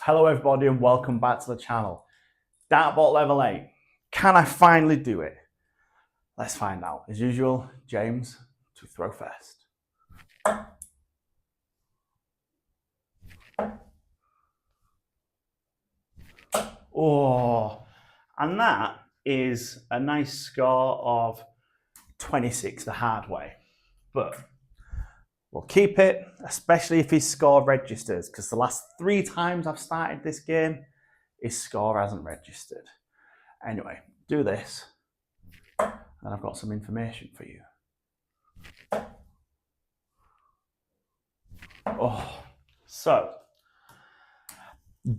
Hello everybody and welcome back to the channel. Dartbot Level 8. Can I finally do it? Let's find out. As usual, James to throw first. Oh, and that is a nice score of 26 the hard way. But we'll keep it, especially if his score registers, because the last 3 times I've started this game, his score hasn't registered. Anyway, do this, and I've got some information for you. Oh, so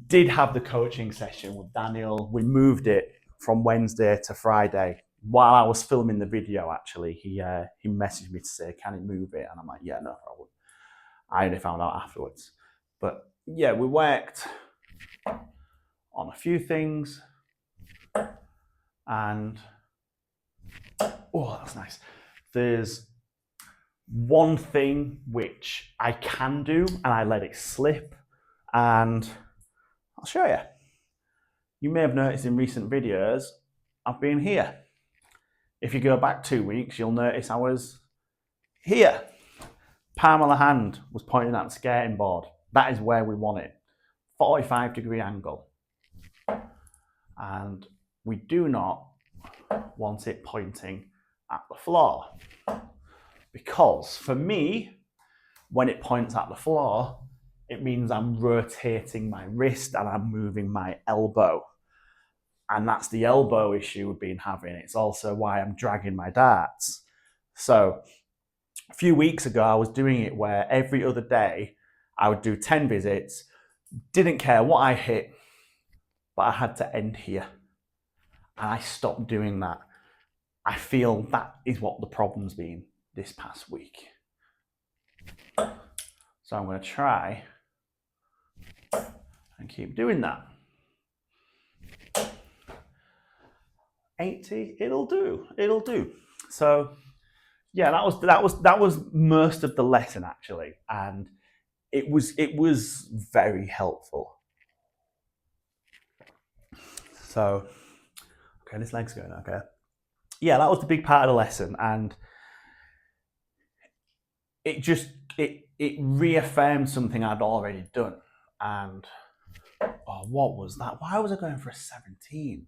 did have the coaching session with Daniel. We moved it from Wednesday to Friday. While I was filming the video, actually, he messaged me to say, can he move it? And I'm like, yeah, no problem. I only found out afterwards. But yeah, we worked on a few things. And, oh, that's nice. There's one thing which I can do and I let it slip. And I'll show you. You may have noticed in recent videos, I've been here. If you go back 2 weeks, you'll notice I was here. Palm of the hand was pointing at the skating board. That is where we want it. 45-degree angle. And we do not want it pointing at the floor. Because for me, when it points at the floor, it means I'm rotating my wrist and I'm moving my elbow. And that's the elbow issue we've been having. It's also why I'm dragging my darts. So a few weeks ago, I was doing it where every other day I would do 10 visits, didn't care what I hit, but I had to end here. And I stopped doing that. I feel that is what the problem's been this past week. So I'm going to try and keep doing that. 80, it'll do. So yeah, that was most of the lesson actually, and it was very helpful. So okay, this leg's going okay. Yeah, that was the big part of the lesson, and it reaffirmed something I'd already done. And oh, what was that? Why was I going for a 17?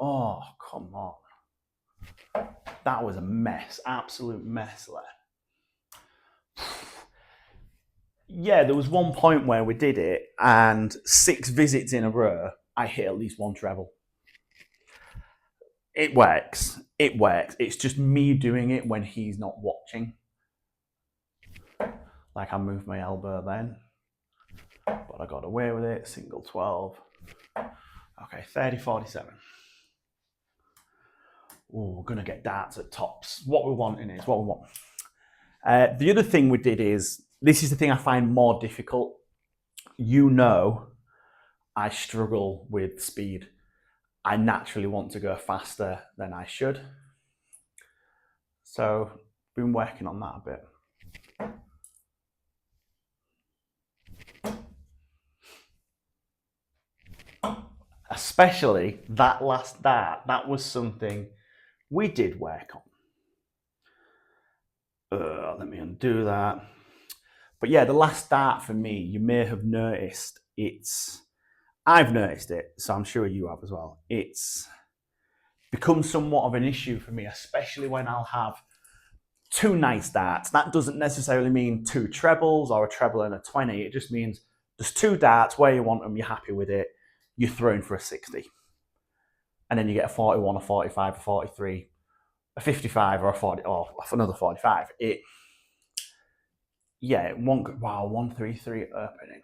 Oh, come on. That was a mess, absolute mess there. Yeah, there was one point where we did it, and 6 visits in a row, I hit at least 1 treble. It works. It works. It's just me doing it when he's not watching. Like I moved my elbow then, but I got away with it. Single 12. Okay, 30, 47. Oh, we're going to get darts at tops. What we're wanting is what we want. The other thing we did is, this is the thing I find more difficult. You know, I struggle with speed. I naturally want to go faster than I should. So, been working on that a bit. Especially that last dart, that was something we did work on. Let me undo that. But yeah, the last dart for me, you may have noticed, I've noticed it, so I'm sure you have as well. It's become somewhat of an issue for me, especially when I'll have 2 nice darts. That doesn't necessarily mean 2 trebles or a treble and a 20. It just means there's 2 darts where you want them, you're happy with it, you're throwing for a 60. And then you get a 41, a 45, a 43, a 55 or a 40, or another 45. Yeah, wow, 133 opening.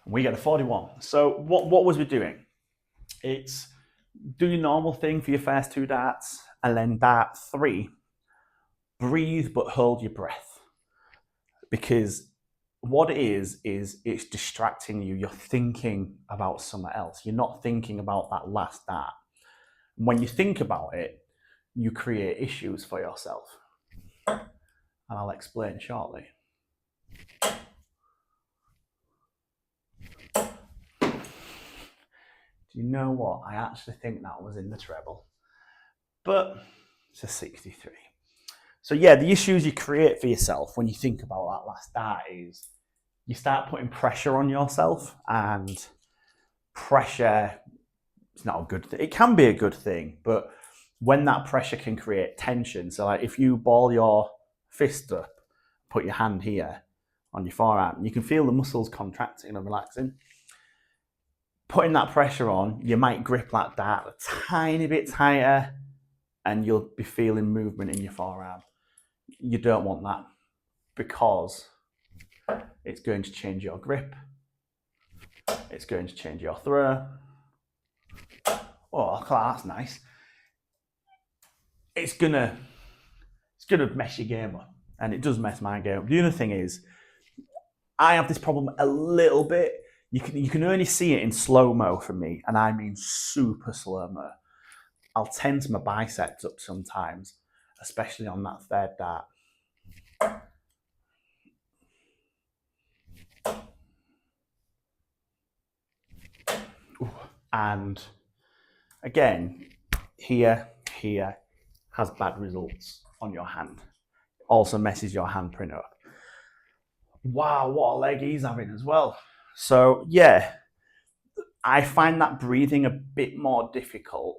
We get a 41. So what was we doing? It's do your normal thing for your first 2 darts, and then dart 3, breathe but hold your breath. Because what it is it's distracting you. You're thinking about something else. You're not thinking about that last dart. When you think about it, you create issues for yourself. And I'll explain shortly. Do you know what? I actually think that was in the treble. But it's a 63. So yeah, the issues you create for yourself when you think about that last dart is you start putting pressure on yourself, and pressure is not a good thing. It can be a good thing, but when that pressure can create tension, so like if you ball your fist up, put your hand here on your forearm, you can feel the muscles contracting and relaxing. Putting that pressure on, you might grip that dart a tiny bit tighter and you'll be feeling movement in your forearm. You don't want that because it's going to change your grip. It's going to change your throw. Oh, that's nice. It's gonna mess your game up, and it does mess my game up. The other thing is, I have this problem a little bit. You can only see it in slow-mo for me, and I mean super slow-mo. I'll tense my biceps up sometimes, especially on that third dart. And again, here has bad results on your hand. Also messes your handprint up. Wow, what a leg he's having as well. So yeah, I find that breathing a bit more difficult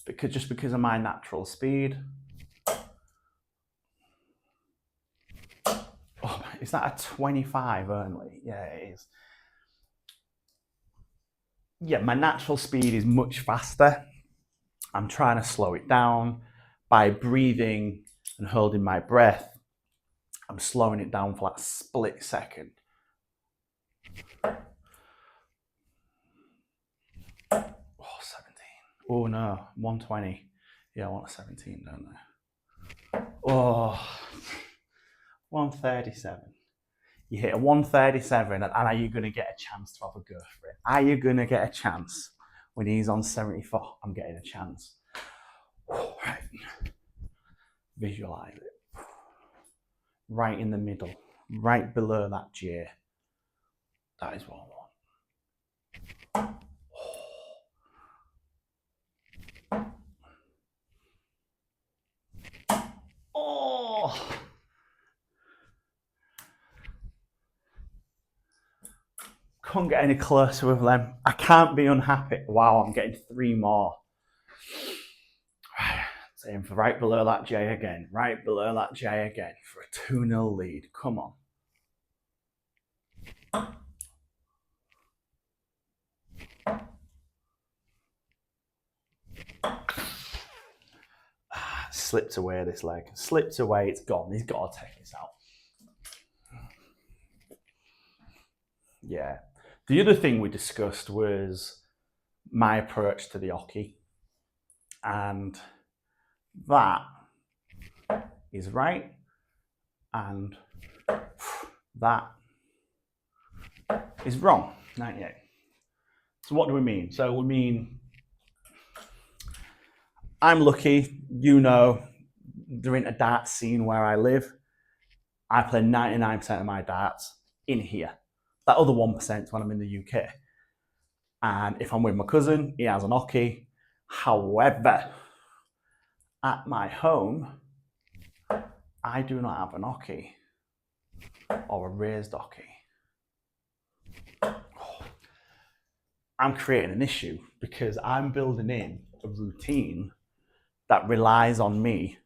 because of my natural speed. Oh, is that a 25 only? Yeah, it is. Yeah, my natural speed is much faster. I'm trying to slow it down by breathing and holding my breath. I'm slowing it down for that split second. Oh, 17. Oh no, 120. Yeah, I want a 17, don't I? Oh, 137. You hit a 137, and are you going to get a chance to have a go for it? Are you going to get a chance when he's on 74? I'm getting a chance. Right. Visualize it. Right in the middle, right below that J. That is what I want. Oh! Couldn't get any closer with them. I can't be unhappy. Wow, I'm getting 3 more. Same for right below that J again. Right below that J again for a 2-0 lead. Come on. Slipped away this leg. Slipped away, it's gone. He's got to take this out. Yeah. The other thing we discussed was my approach to the Oche. And that is right. And that is wrong. 98. So what do we mean? So we mean I'm lucky, you know, there ain't a dart scene where I live. I play 99% of my darts in here. That other 1% is when I'm in the UK. And if I'm with my cousin, he has an Oche. However, at my home, I do not have an Oche or a raised Oche. I'm creating an issue because I'm building in a routine that relies on me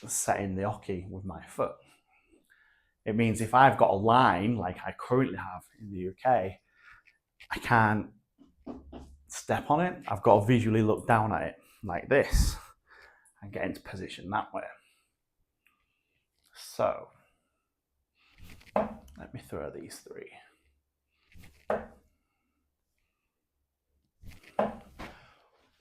setting the Oche with my foot. It means if I've got a line like I currently have in the UK, I can't step on it. I've got to visually look down at it like this and get into position that way. So let me throw these 3.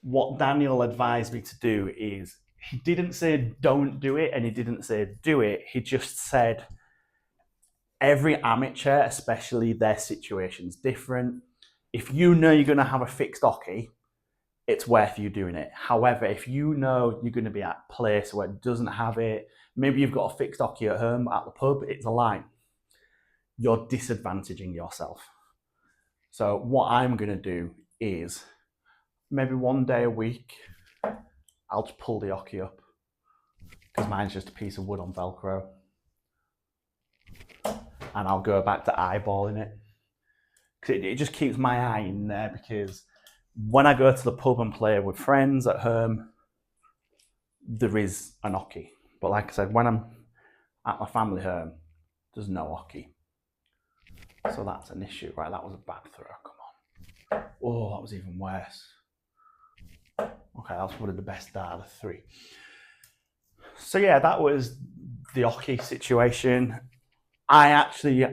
What Daniel advised me to do is, he didn't say don't do it and he didn't say do it. He just said every amateur, especially their situation's different. If you know you're going to have a fixed Oche, it's worth you doing it. However, if you know you're going to be at a place where it doesn't have it, maybe you've got a fixed Oche at home, at the pub, it's a line, you're disadvantaging yourself. So what I'm going to do is maybe one day a week, I'll just pull the Oche up, because mine's just a piece of wood on Velcro. And I'll go back to eyeballing it. It just keeps my eye in there, because when I go to the pub and play with friends at home, there is an Oche. But like I said, when I'm at my family home, there's no Oche. So that's an issue. Right, that was a bad throw, come on. Oh, that was even worse. Okay, that's probably the best dart of the three. So yeah, that was the Oche situation. I actually,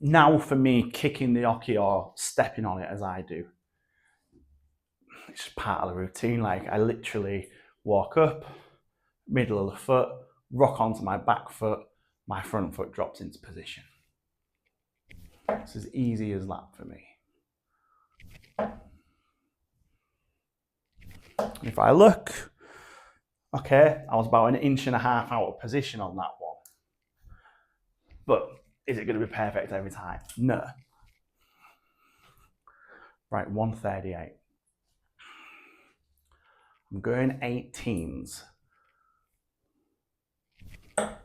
now for me, kicking the Oche or stepping on it as I do, it's just part of the routine. Like, I literally walk up, middle of the foot, rock onto my back foot, my front foot drops into position. It's as easy as that for me. If I look, okay, I was about 1.5 inches out of position on that one. But is it going to be perfect every time? No. Right, 138. I'm going 18s. Oh,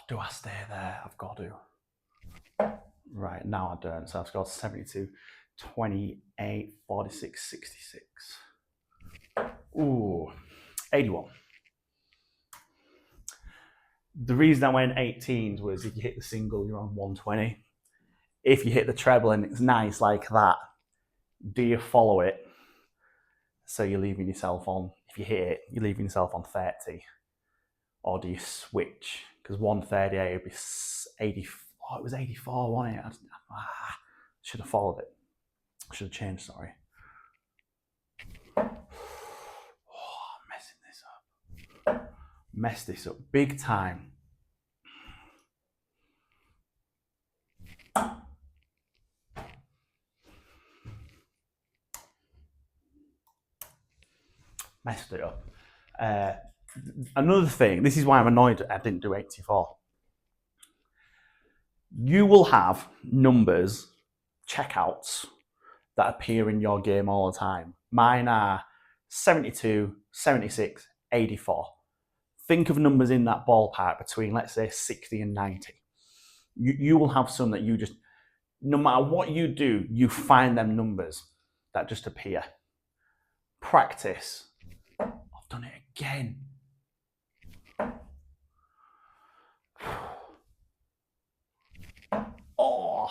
do I stay there? I've got to. Right, now I don't. So I've got 72, 28, 46, 66. Ooh, 81. The reason I went 18s was if you hit the single, you're on 120. If you hit the treble and it's nice like that, do you follow it? So you're leaving yourself on, if you hit it, you're leaving yourself on 30. Or do you switch? Because 138 would be 84. Oh, it was 84, wasn't it? Should have followed it. Should have changed, sorry. Oh, I'm messing this up. Messed this up big time. Messed it up. Another thing, this is why I'm annoyed I didn't do 84. You will have numbers, checkouts, that appear in your game all the time. Mine are 72, 76, 84. Think of numbers in that ballpark between, let's say, 60 and 90. You will have some that you just, no matter what you do, you find them numbers that just appear. Practice. I've done it again. Oh,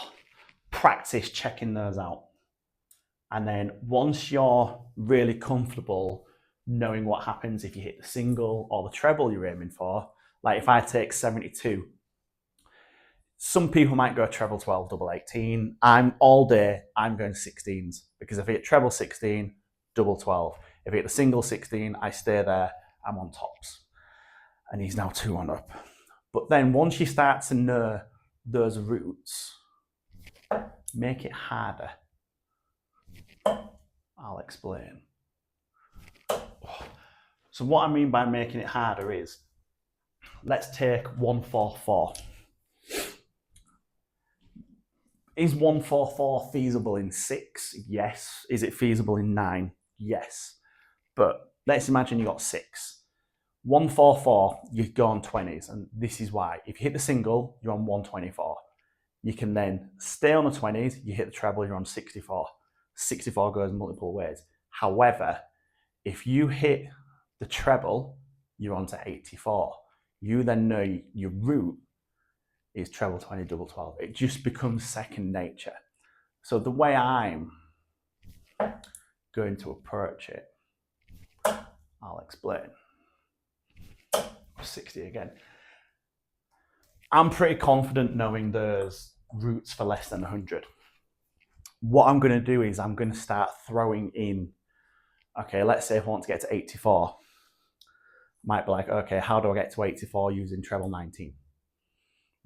practice checking those out. And then once you're really comfortable knowing what happens if you hit the single or the treble you're aiming for, like if I take 72, some people might go treble 12, double 18. I'm going 16s, because if I hit treble 16, double 12. If I hit the single 16, I stay there, I'm on tops. And he's now 2-1 up. But then once you start to know those routes, make it harder. I'll explain. So what I mean by making it harder is, let's take 144. Is 144 feasible in 6? Yes. Is it feasible in 9? Yes. But let's imagine you got 6. 144, you go on 20s, and this is why. If you hit the single, you're on 124. You can then stay on the 20s, you hit the treble, you're on 64. 64 goes multiple ways. However, if you hit the treble, you're on to 84. You then know your route is treble 20, double 12. It just becomes second nature. So the way I'm going to approach it, I'll explain. 60 again. I'm pretty confident knowing there's routes for less than 100. What I'm going to do is I'm going to start throwing in, okay, let's say if I want to get to 84, might be like, okay, how do I get to 84 using treble 19?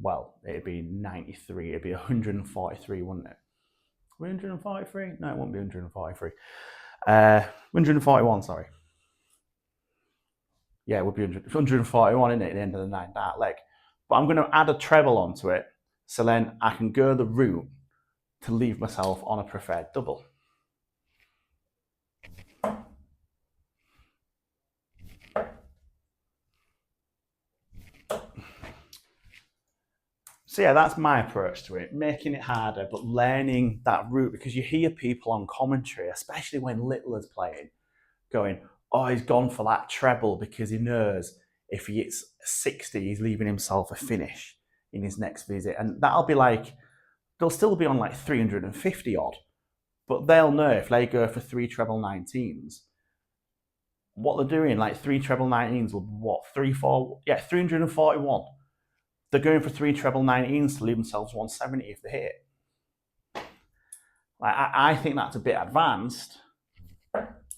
Well, it'd be 93, it'd be 143, wouldn't it? 143? No, it wouldn't be 143. 141, sorry. Yeah, it would be 141, isn't it, at the end of the 9 dart leg. But I'm going to add a treble onto it, so then I can go the route to leave myself on a preferred double. So yeah, that's my approach to it, making it harder, but learning that route, because you hear people on commentary, especially when Littler's playing, going, oh, he's gone for that treble because he knows if he hits 60, he's leaving himself a finish in his next visit. And that'll be like, they'll still be on like 350 odd, but they'll know if they go for 3 treble 19s, what they're doing, like 3 treble 19s will be what, 341. They're going for 3 treble 19s to leave themselves 170 if they hit. Like, I think that's a bit advanced.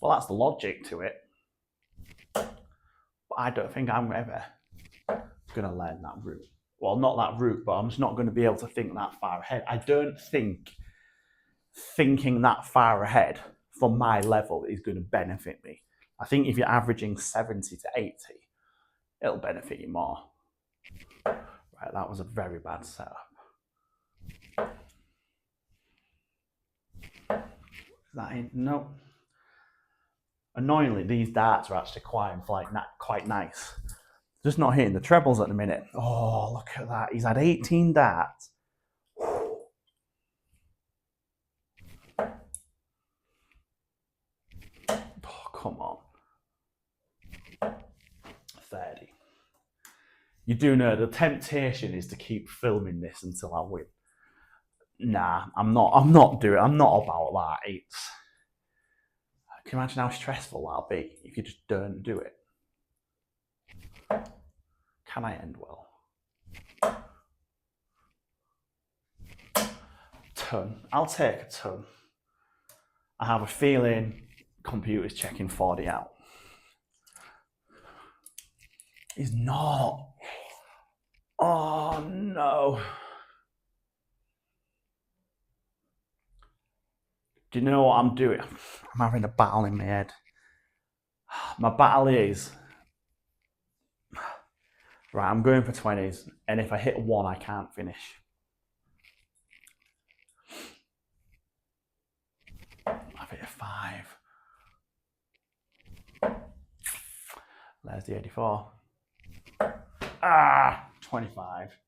Well, that's the logic to it. But I don't think I'm ever going to learn that route. Well, not that route, but I'm just not going to be able to think that far ahead. I don't think thinking that far ahead for my level is going to benefit me. I think if you're averaging 70 to 80, it'll benefit you more. Right, that was a very bad setup. Is that in? No. Annoyingly, these darts are actually quite nice. Just not hitting the trebles at the minute. Oh, look at that. He's had 18 darts. Oh, come on. 30. You do know the temptation is to keep filming this until I win. Nah, I'm not about that. Can you imagine how stressful that'll be if you just don't do it? Can I end well? Ton. I'll take a ton. I have a feeling computer's checking 40 out. He's not. Oh no. Do you know what I'm doing? I'm having a battle in my head. My battle is, right, I'm going for 20s, and if I hit 1, I can't finish. I've hit a 5. There's the 84. 25.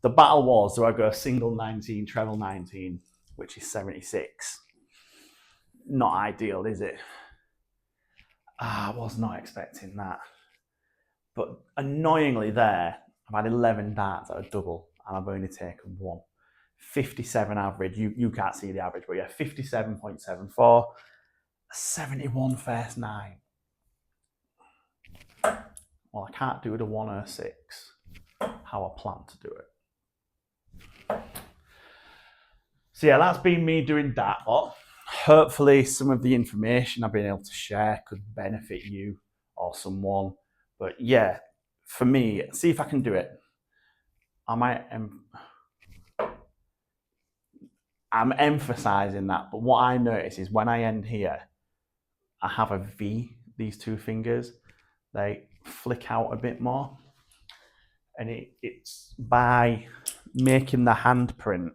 The battle was, do I go single 19, treble 19, which is 76? Not ideal, is it? I was not expecting that. But annoyingly there, I've had 11 darts at a double, and I've only taken 1. 57 average, you can't see the average, but yeah, 57.74, 71 first 9. Well, I can't do the 106, how I plan to do it. So yeah, that's been me doing Dartbot. Hopefully some of the information I've been able to share could benefit you or someone. But yeah, for me, see if I can do it. I'm emphasizing that, but what I notice is when I end here, I have a V, these 2 fingers, they flick out a bit more. And it's by making the handprint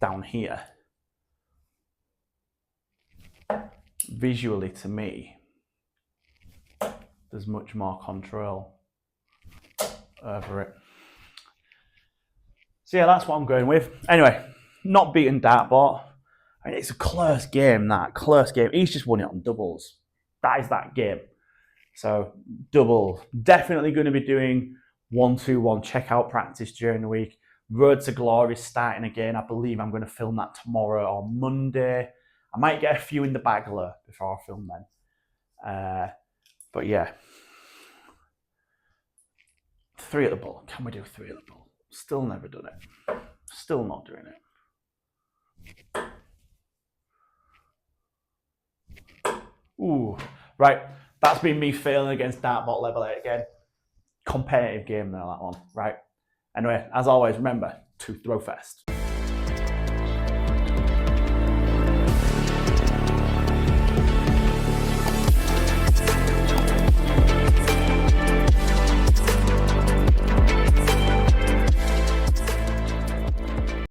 down here, visually to me, there's much more control over it. So yeah, that's what I'm going with. Anyway, not beating Dartbot. I mean, it's a close game, close game. He's just won it on doubles. That is that game. So double, definitely going to be doing 1-2-1 checkout practice during the week. Road to Glory is starting again. I believe I'm going to film that tomorrow or Monday. I might get a few in the bag before I film then. But yeah. 3 at the ball. Can we do 3 at the ball? Still never done it. Still not doing it. Ooh. Right. That's been me failing against Dartbot Level 8 again. Competitive game though, that one. Right. Anyway, as always, remember to throw first.